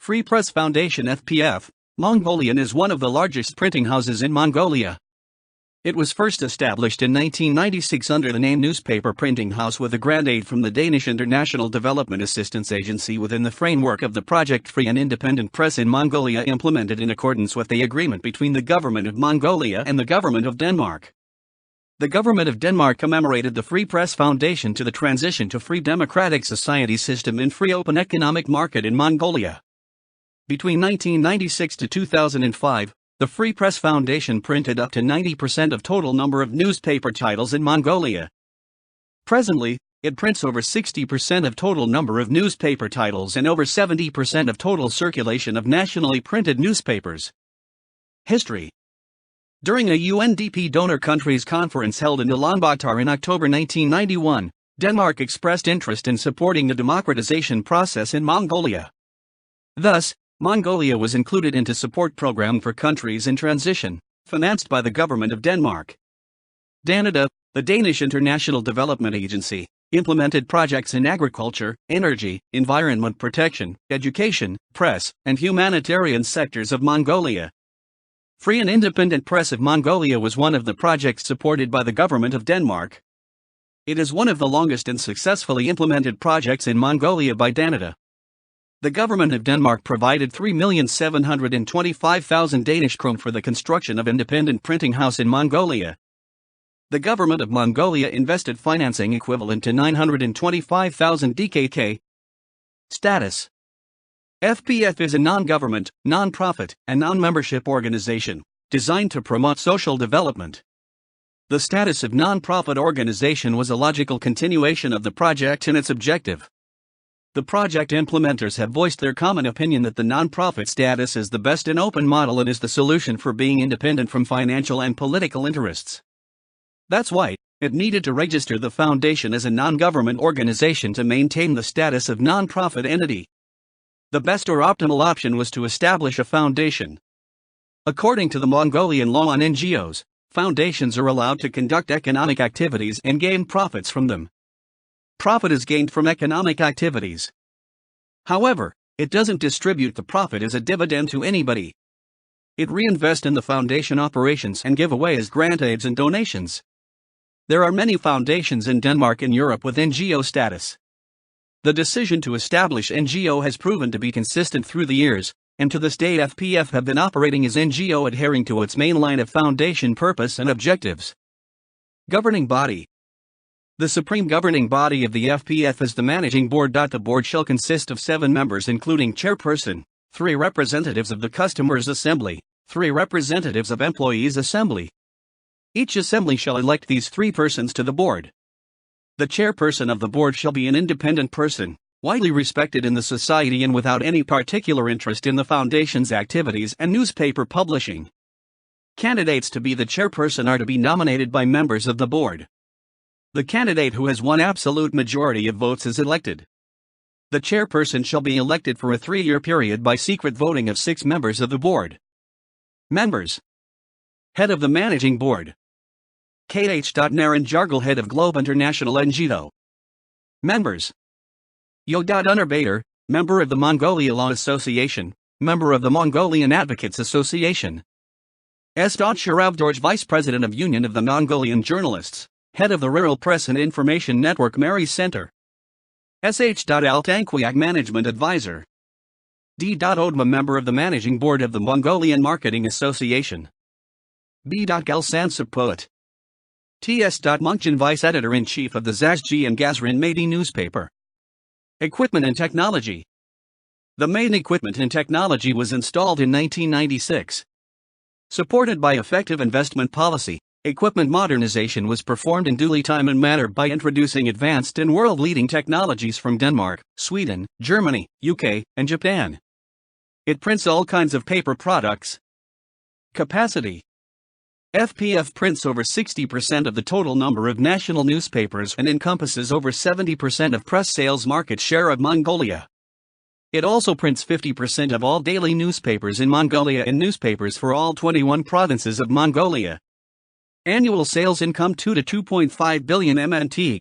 Free Press Foundation (FPF), Mongolian is one of the largest printing houses in Mongolia. It was first established in 1996 under the name Newspaper Printing House with a grant aid from the Danish International Development Assistance Agency within the framework of the Project Free and Independent Press in Mongolia, implemented in accordance with the agreement between the Government of Mongolia and the Government of Denmark. The Government of Denmark commemorated the Free Press Foundation to the transition to free democratic society system and free open economic market in Mongolia. Between 1996 to 2005, the Free Press Foundation printed up to 90% of total number of newspaper titles in Mongolia. Presently, it prints over 60% of total number of newspaper titles and over 70% of total circulation of nationally printed newspapers. History. During a UNDP donor countries conference held in Ulaanbaatar in October 1991, Denmark expressed interest in supporting the democratization process in Mongolia. Thus, Mongolia was included into support program for countries in transition, financed by the Government of Denmark. DANIDA, the Danish International Development Agency, implemented projects in agriculture, energy, environment protection, education, press, and humanitarian sectors of Mongolia. Free and Independent Press of Mongolia was one of the projects supported by the Government of Denmark. It is one of the longest and successfully implemented projects in Mongolia by DANIDA. The Government of Denmark provided 3,725,000 Danish krone for the construction of independent printing house in Mongolia. The Government of Mongolia invested financing equivalent to 925,000 DKK. Status. FPF is a non-government, non-profit, and non-membership organization, designed to promote social development. The status of non-profit organization was a logical continuation of the project and its objective. The project implementers have voiced their common opinion that the non-profit status is the best and open model and is the solution for being independent from financial and political interests. That's why it needed to register the foundation as a non-government organization to maintain the status of non-profit entity. The best or optimal option was to establish a foundation. According to the Mongolian law on NGOs, foundations are allowed to conduct economic activities and gain profits from them. Profit is gained from economic activities. However, it doesn't distribute the profit as a dividend to anybody. It reinvests in the foundation operations and give away as grant aids and donations. There are many foundations in Denmark and Europe with NGO status. The decision to establish NGO has proven to be consistent through the years, and to this day FPF have been operating as NGO adhering to its main line of foundation purpose and objectives. Governing body. The supreme governing body of the FPF is the managing board. The board shall consist of 7 members including chairperson, 3 representatives of the customers' assembly, 3 representatives of employees' assembly. Each assembly shall elect these 3 persons to the board. The chairperson of the board shall be an independent person, widely respected in the society and without any particular interest in the foundation's activities and newspaper publishing. Candidates to be the chairperson are to be nominated by members of the board. The candidate who has won absolute majority of votes is elected. The chairperson shall be elected for a 3-year period by secret voting of 6 members of the board. Members. Head of the Managing Board. KH. Naren Jargal, Head of Globe International NGO. Members. Yo.Underbater, Member of the Mongolia Law Association, Member of the Mongolian Advocates Association. S. Sharavdorj, Vice President of Union of the Mongolian Journalists, Head of the Rural Press and Information Network Mary Center. SH. Altanquiak, Management Advisor. D. Odma, Member of the Managing Board of the Mongolian Marketing Association. B. Gelsansip, Poet. T.S. Munchin, Vice Editor-in-Chief of the Zazji and Gazrin Madi newspaper. Equipment and Technology. The main equipment and technology was installed in 1996. Supported by effective investment policy, equipment modernization was performed in duly time and manner by introducing advanced and world-leading technologies from Denmark, Sweden, Germany, UK, and Japan. It prints all kinds of paper products. Capacity. FPF prints over 60% of the total number of national newspapers and encompasses over 70% of press sales market share of Mongolia. It also prints 50% of all daily newspapers in Mongolia and newspapers for all 21 provinces of Mongolia. Annual sales income 2 to 2.5 billion MNT.